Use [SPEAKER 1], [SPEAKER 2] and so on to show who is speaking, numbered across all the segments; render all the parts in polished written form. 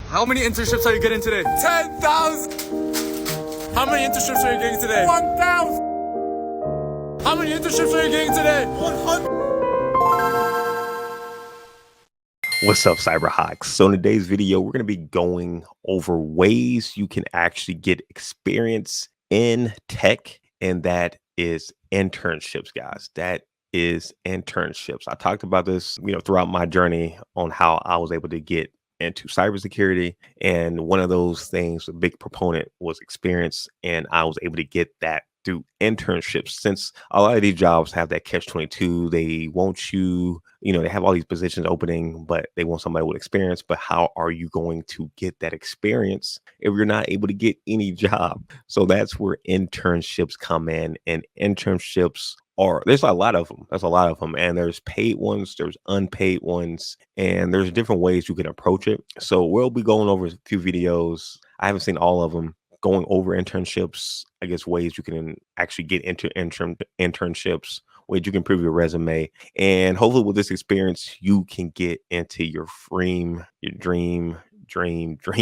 [SPEAKER 1] How many internships are you getting today?
[SPEAKER 2] 10,000.
[SPEAKER 1] How many internships are you getting today?
[SPEAKER 2] 1,000.
[SPEAKER 1] How many internships are you getting today?
[SPEAKER 2] 100.
[SPEAKER 3] What's up, Cyberhawks? So in today's video, we're going to be going over ways you can actually get experience in tech, and that is internships, guys. That is internships. I talked about this, throughout my journey on how I was able to get into cybersecurity, and one of those things, a big proponent, was experience, and I was able to get that through internships. Since a lot of these jobs have that catch-22, they want you, they have all these positions opening, but they want somebody with experience. But how are you going to get that experience if you're not able to get any job? So that's where internships come in, and internships there's a lot of them. There's a lot of them, and there's paid ones, there's unpaid ones, and there's different ways you can approach it. So we'll be going over a few videos. I haven't seen all of them, going over internships, I guess, ways you can actually get into internships, ways you can improve your resume. And hopefully with this experience, you can get into your dream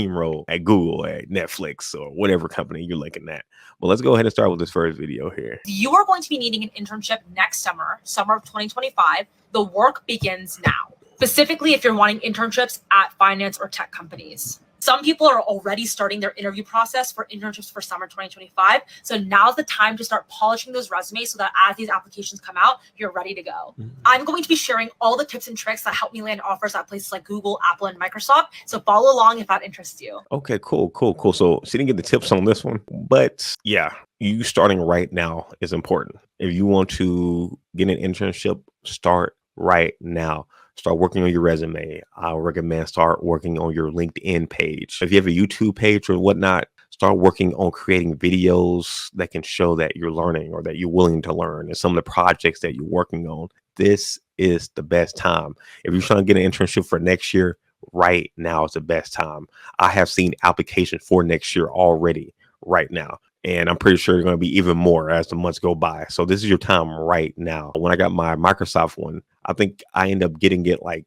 [SPEAKER 3] role at Google, at Netflix, or whatever company you're looking at. But let's go ahead and start with this first video here.
[SPEAKER 4] You are going to be needing an internship next summer of 2025. The work begins now. Specifically, if you're wanting internships at finance or tech companies. Some people are already starting their interview process for internships for summer 2025. So now's the time to start polishing those resumes so that as these applications come out, you're ready to go. I'm going to be sharing all the tips and tricks that help me land offers at places like Google, Apple, and Microsoft. So follow along if that interests you.
[SPEAKER 3] Okay, cool. So she didn't get the tips on this one, but yeah, you starting right now is important. If you want to get an internship, start right now. Start working on your resume. I recommend start working on your LinkedIn page. If you have a YouTube page or whatnot, start working on creating videos that can show that you're learning or that you're willing to learn, and some of the projects that you're working on. This is the best time. If you're trying to get an internship for next year, right now is the best time. I have seen applications for next year already right now. And I'm pretty sure there's going to be even more as the months go by. So this is your time right now. When I got my Microsoft one, I think I ended up getting it I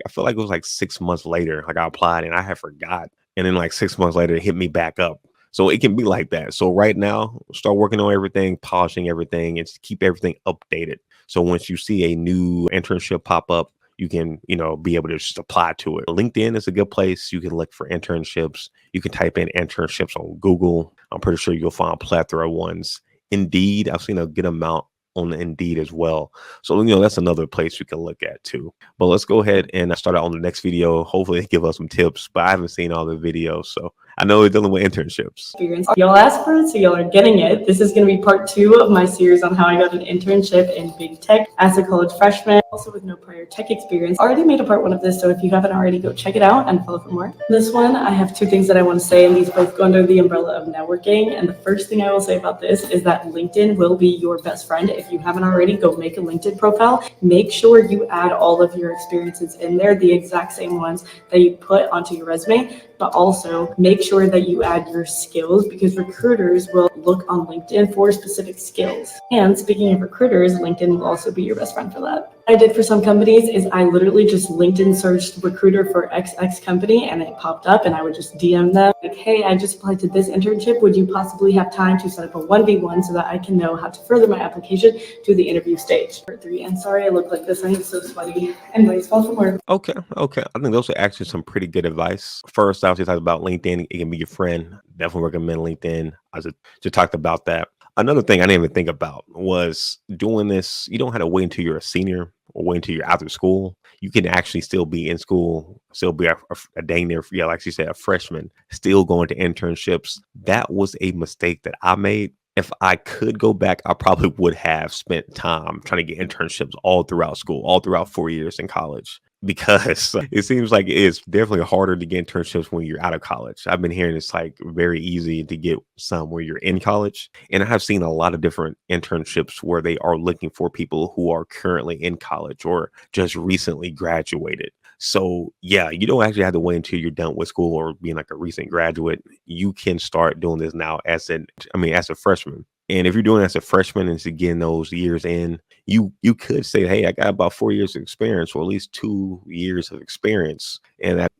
[SPEAKER 3] feel like it was like 6 months later. Like I applied and I had forgot. And then like 6 months later, it hit me back up. So it can be like that. So right now, start working on everything, polishing everything, and just keep everything updated. So once you see a new internship pop up, you can, be able to just apply to it. LinkedIn is a good place. You can look for internships. You can type in internships on Google. I'm pretty sure you'll find a plethora of ones. Indeed, I've seen a good amount on Indeed as well. So, that's another place you can look at too. But let's go ahead and start out on the next video. Hopefully they give us some tips, but I haven't seen all the videos. So I know we're dealing with internships.
[SPEAKER 5] Y'all asked for it, so y'all are getting it. This is going to be part 2 of my series on how I got an internship in big tech as a college freshman, also with no prior tech experience. I already made a part 1 of this, so if you haven't already, go check it out and follow for more. This one, I have 2 things that I want to say, and these both go under the umbrella of networking. And the first thing I will say about this is that LinkedIn will be your best friend. If you haven't already, go make a LinkedIn profile. Make sure you add all of your experiences in there, the exact same ones that you put onto your resume, but also make sure that you add your skills, because recruiters will look on LinkedIn for specific skills. And speaking of recruiters, LinkedIn will also be your best friend for that. What I did for some companies is I literally just LinkedIn searched recruiter for XX company, and it popped up, and I would just DM them like, hey, I just applied to this internship. Would you possibly have time to set up a 1v1 so that I can know how to further my application to the interview stage? Part 3, and sorry I look like this, I'm so sweaty. Anyways, follow for more.
[SPEAKER 3] Okay. I think those are actually some pretty good advice. First, I was just talking about LinkedIn. It can be your friend. Definitely recommend LinkedIn. I just talked about that. Another thing I didn't even think about was doing this. You don't have to wait until you're a senior or wait until you're after school. You can actually still be in school, still be a dang near, like she said, a freshman, still going to internships. That was a mistake that I made. If I could go back, I probably would have spent time trying to get internships all throughout school, all throughout 4 years in college, because it seems like it's definitely harder to get internships when you're out of college. I've been hearing it's like very easy to get some when you're in college. And I have seen a lot of different internships where they are looking for people who are currently in college or just recently graduated. So yeah, you don't actually have to wait until you're done with school or being like a recent graduate. You can start doing this now as a freshman. And if you're doing it as a freshman and to getting those years in, you could say, hey, I got about 4 years of experience, or at least 2 years of experience. And that,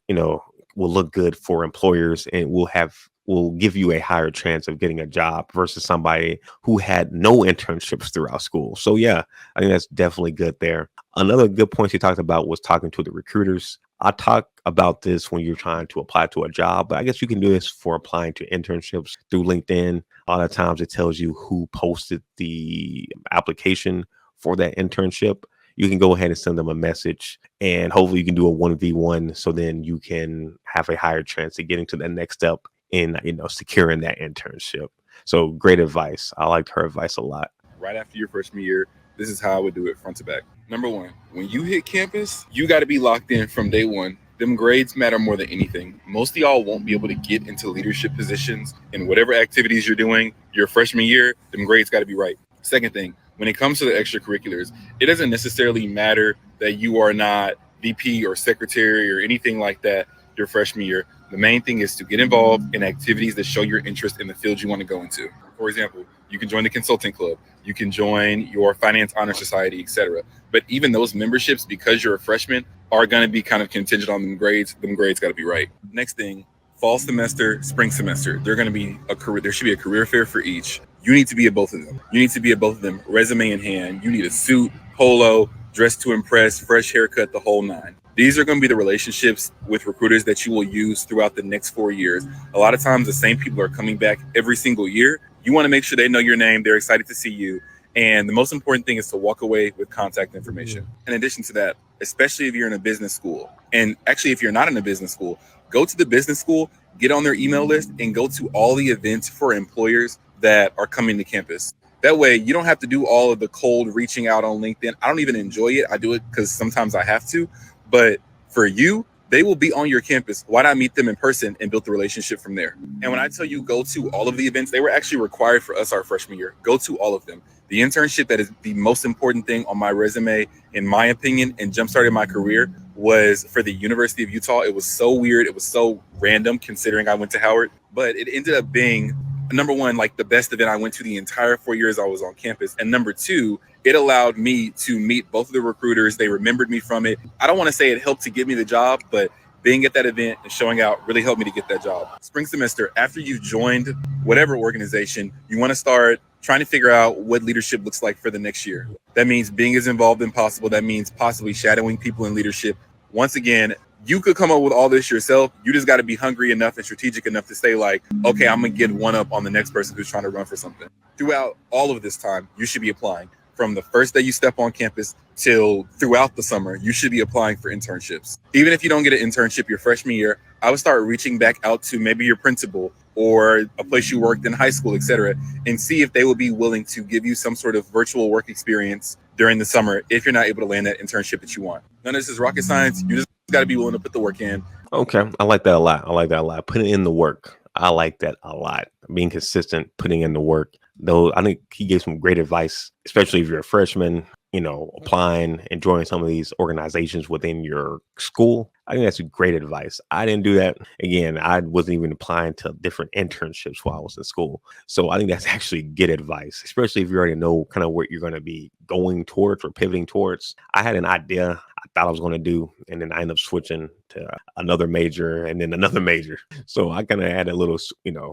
[SPEAKER 3] will look good for employers and will give you a higher chance of getting a job versus somebody who had no internships throughout school. So yeah, I think that's definitely good there. Another good point you talked about was talking to the recruiters. I talk about this when you're trying to apply to a job, but I guess you can do this for applying to internships through LinkedIn. A lot of times it tells you who posted the application for that internship. You can go ahead and send them a message, and hopefully you can do a 1v1 so then you can have a higher chance of getting to the next step in securing that internship. So great advice. I liked her advice a lot.
[SPEAKER 2] Right after your freshman year, this is how I would do it front to back. Number one, when you hit campus, you got to be locked in from day one. Them grades matter more than anything. Most of y'all won't be able to get into leadership positions in whatever activities you're doing your freshman year. Them grades got to be right. Second thing, when it comes to the extracurriculars, it doesn't necessarily matter that you are not VP or secretary or anything like that your freshman year. The main thing is to get involved in activities that show your interest in the field you want to go into. For example, you can join the consulting club, you can join your finance honor society, etc. But even those memberships, because you're a freshman, are going to be kind of contingent on them grades. Them grades got to be right. Next thing, fall semester, spring semester, there should be a career fair for each. You need to be at both of them. Resume in hand. You need a suit, polo, dress to impress, fresh haircut, the whole nine. These are going to be the relationships with recruiters that you will use throughout the next 4 years. A lot of times the same people are coming back every single year. You want to make sure they know your name. They're excited to see you. And the most important thing is to walk away with contact information. In addition to that, especially if you're in a business school, and actually if you're not in a business school, go to the business school, get on their email list, and go to all the events for employers that are coming to campus. That way, you don't have to do all of the cold reaching out on LinkedIn. I don't even enjoy it. I do it because sometimes I have to. But for you, they will be on your campus. Why not meet them in person and build the relationship from there? And when I tell you go to all of the events, they were actually required for us our freshman year. Go to all of them. The internship that is the most important thing on my resume, in my opinion, and jumpstarted my career was for the University of Utah. It was so weird. It was so random considering I went to Howard, but it ended up being number one, like the best event I went to the entire 4 years I was on campus. And number two, it allowed me to meet both of the recruiters. They remembered me from it. I don't want to say it helped to get me the job, but being at that event and showing out really helped me to get that job. Spring semester, after you've joined whatever organization, you want to start trying to figure out what leadership looks like for the next year. That means being as involved as possible. That means possibly shadowing people in leadership. Once again, you could come up with all this yourself. You just got to be hungry enough and strategic enough to say like, okay, I'm going to get one up on the next person who's trying to run for something. Throughout all of this time, you should be applying. From the first day you step on campus till throughout the summer, you should be applying for internships. Even if you don't get an internship your freshman year, I would start reaching back out to maybe your principal or a place you worked in high school, etc., and see if they would be willing to give you some sort of virtual work experience during the summer if you're not able to land that internship that you want. None of this is rocket science. You just got to be willing to put the work in.
[SPEAKER 3] Okay. I like that a lot. Putting in the work. I like that a lot. Being consistent, putting in the work. Though I think he gave some great advice, especially if you're a freshman, applying and joining some of these organizations within your school. I think that's great advice. I didn't do that. Again, I wasn't even applying to different internships while I was in school. So I think that's actually good advice, especially if you already know kind of what you're going to be going towards or pivoting towards. I had an idea I thought I was going to do, and then I ended up switching to another major and then another major. So I kind of had a little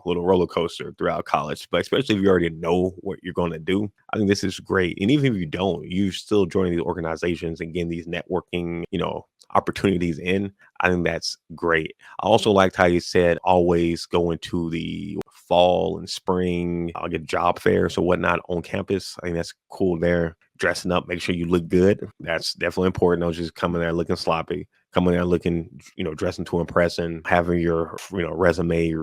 [SPEAKER 3] roller coaster throughout college, but especially if you already know what you're going to do, I think this is great. And even if you don't, you still joining these organizations and getting these networking, opportunities in. I think that's great. I also liked how you said always go into the fall and spring, I'll get job fairs or whatnot on campus. I think that's cool there. Dressing up, make sure you look good. That's definitely important. Don't just come in there looking sloppy. Come in there looking, dressing to impress and having your, resumes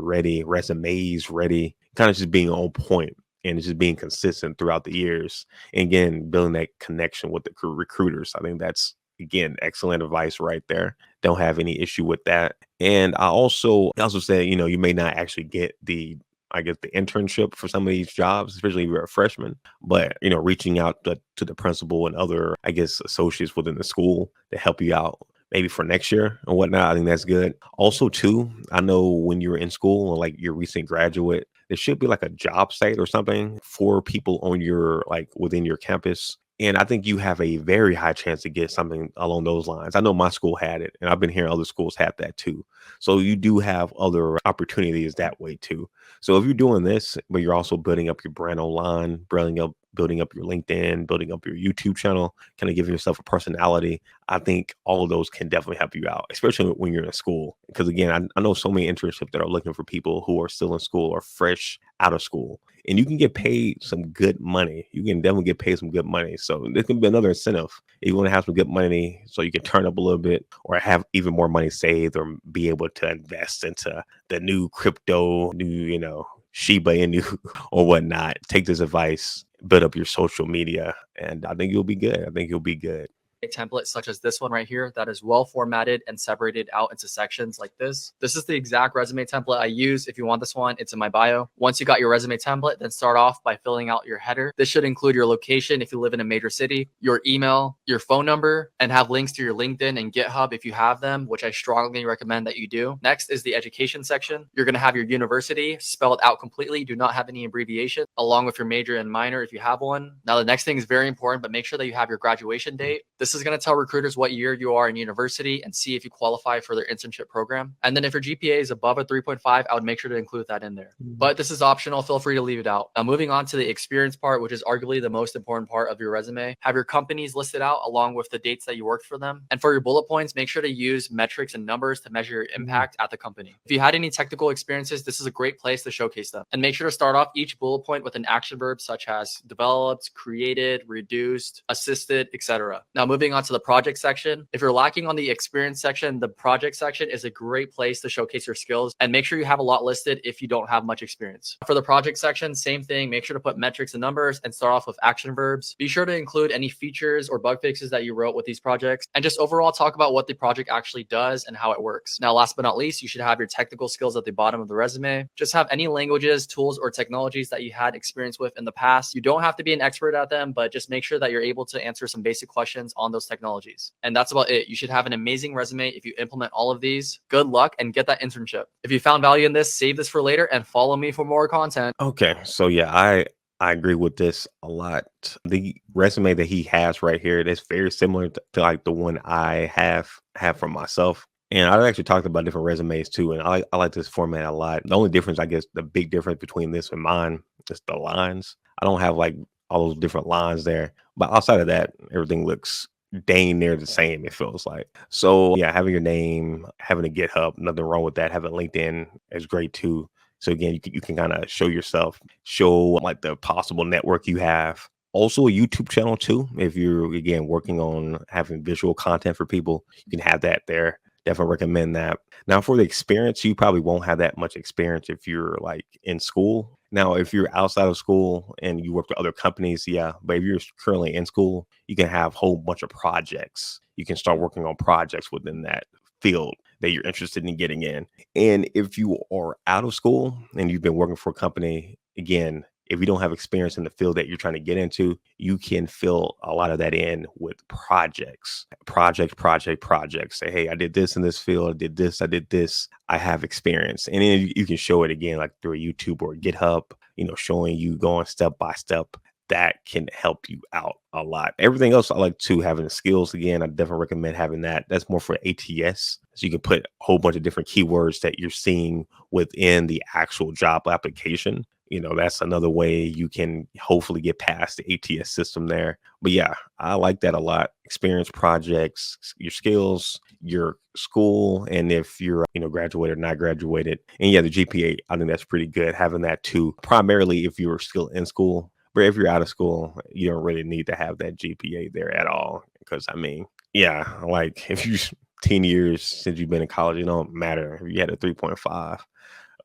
[SPEAKER 3] ready, kind of just being on point and just being consistent throughout the years. And again, building that connection with the recruiters. I think that's, again, excellent advice right there. Don't have any issue with that. And I also said, you may not actually get the internship for some of these jobs, especially if you're a freshman, but, reaching out to the principal and other, associates within the school to help you out maybe for next year and whatnot. I think that's good. Also, too, I know when you're in school or like your recent graduate, there should be like a job site or something for people on your, within your campus And I think you have a very high chance to get something along those lines. I know my school had it, and I've been hearing other schools have that too. So you do have other opportunities that way too. So if you're doing this, but you're also building up your brand online, building up your LinkedIn, building up your YouTube channel, kind of giving yourself a personality, I think all of those can definitely help you out, especially when you're in school. Because again, I know so many internships that are looking for people who are still in school or fresh out of school. And you can get paid some good money. You can definitely get paid some good money. So this can be another incentive. If you want to have some good money so you can turn up a little bit or have even more money saved or be able to invest into the new crypto, new, Shiba Inu or whatnot, take this advice, build up your social media, and I think you'll be good. I think you'll be good.
[SPEAKER 6] A template such as this one right here that is well formatted and separated out into sections like this. This is the exact resume template I use. If you want this one, it's in my bio. Once you got your resume template, then start off by filling out your header. This should include your location if you live in a major city, your email, your phone number, and have links to your LinkedIn and GitHub if you have them, which I strongly recommend that you do. Next is the education section. You're going to have your university spelled out completely. Do not have any abbreviation, along with your major and minor if you have one. Now, the next thing is very important, but make sure that you have your graduation date. This is going to tell recruiters what year you are in university and see if you qualify for their internship program. And then if your GPA is above a 3.5, I would make sure to include that in there. But this is optional. Feel free to leave it out. Now, moving on to the experience part, which is arguably the most important part of your resume. Have your companies listed out along with the dates that you worked for them. And for your bullet points, make sure to use metrics and numbers to measure your impact at the company. If you had any technical experiences, this is a great place to showcase them. And make sure to start off each bullet point with an action verb such as developed, created, reduced, assisted, etc. Now, moving on to the project section. If you're lacking on the experience section, the project section is a great place to showcase your skills, and make sure you have a lot listed if you don't have much experience. For the project section, same thing. Make sure to put metrics and numbers and start off with action verbs. Be sure to include any features or bug fixes that you wrote with these projects, and just overall talk about what the project actually does and how it works. Now, last but not least, you should have your technical skills at the bottom of the resume. Just have any languages, tools, or technologies that you had experience with in the past. You don't have to be an expert at them, but just make sure that you're able to answer some basic questions on those technologies. And that's about it. You should have an amazing resume if you implement all of these. Good luck and get that internship. If you found value in this, save this for later and follow me for more content.
[SPEAKER 3] Okay, so yeah, I agree with this a lot. The resume that he has right here, that's very similar to like the one I have for myself. And I've actually talked about different resumes too, and I like this format a lot. The only difference, I guess, the big difference between this and mine is the lines. I don't have like all those different lines there, but outside of that, everything looks dang near the same, it feels like. So yeah, having your name, having a GitHub, nothing wrong with that. Having LinkedIn is great too. So again, you can kind of show yourself, show like the possible network you have. Also a YouTube channel too. If you're again working on having visual content for people, you can have that there. Definitely recommend that. Now for the experience, you probably won't have that much experience if you're like in school. Now, if you're outside of school and you work for other companies, yeah. But if you're currently in school, you can have a whole bunch of projects. You can start working on projects within that field that you're interested in getting in. And if you are out of school and you've been working for a company, again, if you don't have experience in the field that you're trying to get into, you can fill a lot of that in with projects. Say, hey, I did this in this field. I did this. I have experience. And then you can show it again, like through a YouTube or a GitHub, showing you going step by step. That can help you out a lot. Everything else, I like to having the skills. Again, I definitely recommend having that. That's more for ATS. So you can put a whole bunch of different keywords that you're seeing within the actual job application. That's another way you can hopefully get past the ATS system there. But yeah, I like that a lot. Experience, projects, your skills, your school, and if you're, graduated or not graduated. And yeah, the GPA, I think that's pretty good having that too. Primarily if you're still in school. But if you're out of school, you don't really need to have that GPA there at all. Because like if you 10 years since you've been in college, it don't matter if you had a 3.5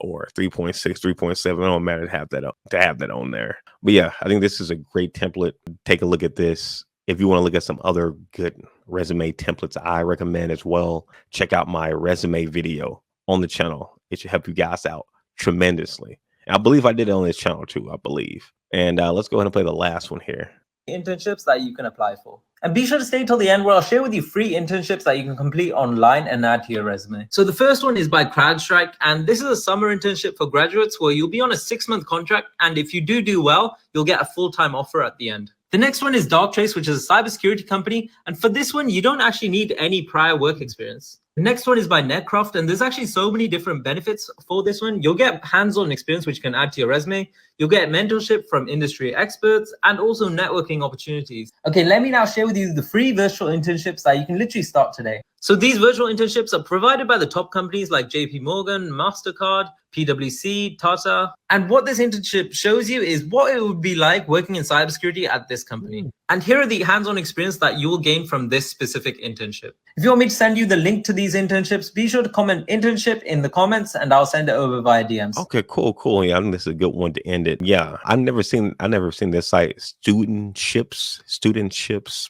[SPEAKER 3] or 3.6, 3.7. It don't matter to have that on there. But yeah, I think this is a great template. Take a look at this. If you want to look at some other good resume templates, I recommend as well, check out my resume video on the channel. It should help you guys out tremendously. And I believe I did it on this channel too, I believe. And let's go ahead and play the last one here.
[SPEAKER 7] Internships that you can apply for. And be sure to stay till the end where I'll share with you free internships that you can complete online and add to your resume. So the first one is by CrowdStrike, and this is a summer internship for graduates where you'll be on a 6-month contract, and if you do well, you'll get a full-time offer at the end. The next one is Darktrace, which is a cybersecurity company. And for this one, you don't actually need any prior work experience. The next one is by Netcraft, and there's actually so many different benefits for this one. You'll get hands-on experience, which you can add to your resume. You'll get mentorship from industry experts and also networking opportunities. Okay, let me now share with you the free virtual internships that you can literally start today. So these virtual internships are provided by the top companies like JP Morgan, MasterCard, PwC, Tata. And what this internship shows you is what it would be like working in cybersecurity at this company. And here are the hands-on experience that you will gain from this specific internship. If you want me to send you the link to these internships, be sure to comment internship in the comments and I'll send it over via DMs.
[SPEAKER 3] Okay, cool. Yeah, I think this is a good one to end it. Yeah, I never seen this site, studentships,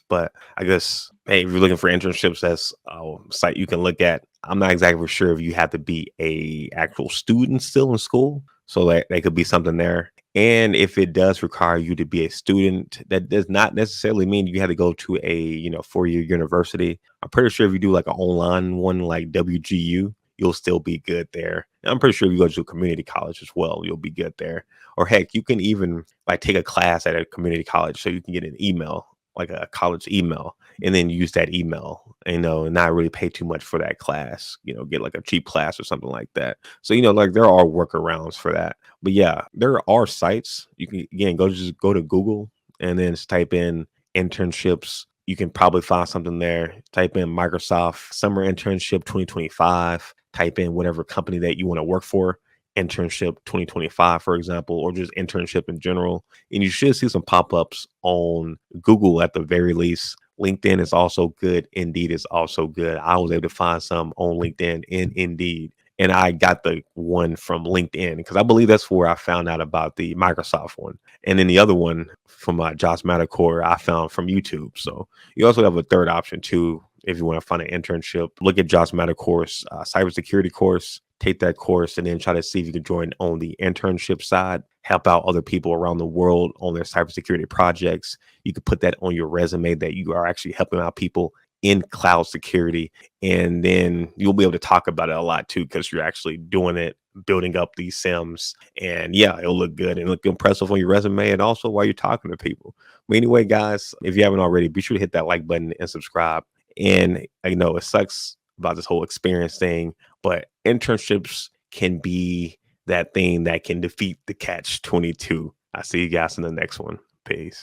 [SPEAKER 3] but I guess, hey, if you're looking for internships, that's a site you can look at. I'm not exactly sure if you have to be a actual student still in school, so that could be something there. And if it does require you to be a student, that does not necessarily mean you have to go to a 4-year university. I'm pretty sure if you do like an online one like WGU, you'll still be good there. And I'm pretty sure if you go to a community college as well, you'll be good there. Or heck, you can even like take a class at a community college so you can get an email, like a college email, and then use that email, and not really pay too much for that class, get like a cheap class or something like that. So, like there are workarounds for that. But yeah, there are sites. You can, again, go to Google and then just type in internships. You can probably find something there. Type in Microsoft Summer Internship 2025. Type in whatever company that you want to work for, internship 2025, for example, or just internship in general. And you should see some pop-ups on Google at the very least. LinkedIn is also good. Indeed is also good. I was able to find some on LinkedIn and Indeed. And I got the one from LinkedIn because I believe that's where I found out about the Microsoft one. And then the other one from Josh Mattercore, I found from YouTube. So you also have a third option too. If you want to find an internship, look at Josh Mattercore's cybersecurity course, take that course, and then try to see if you can join on the internship side, help out other people around the world on their cybersecurity projects. You could put that on your resume that you are actually helping out people in cloud security. And then you'll be able to talk about it a lot too, because you're actually doing it, building up these sims. And yeah, it'll look good and look impressive on your resume and also while you're talking to people. But anyway, guys, if you haven't already, be sure to hit that like button and subscribe. And I know it sucks about this whole experience thing, but internships can be that thing that can defeat the catch 22. I'll see you guys in the next one. Peace.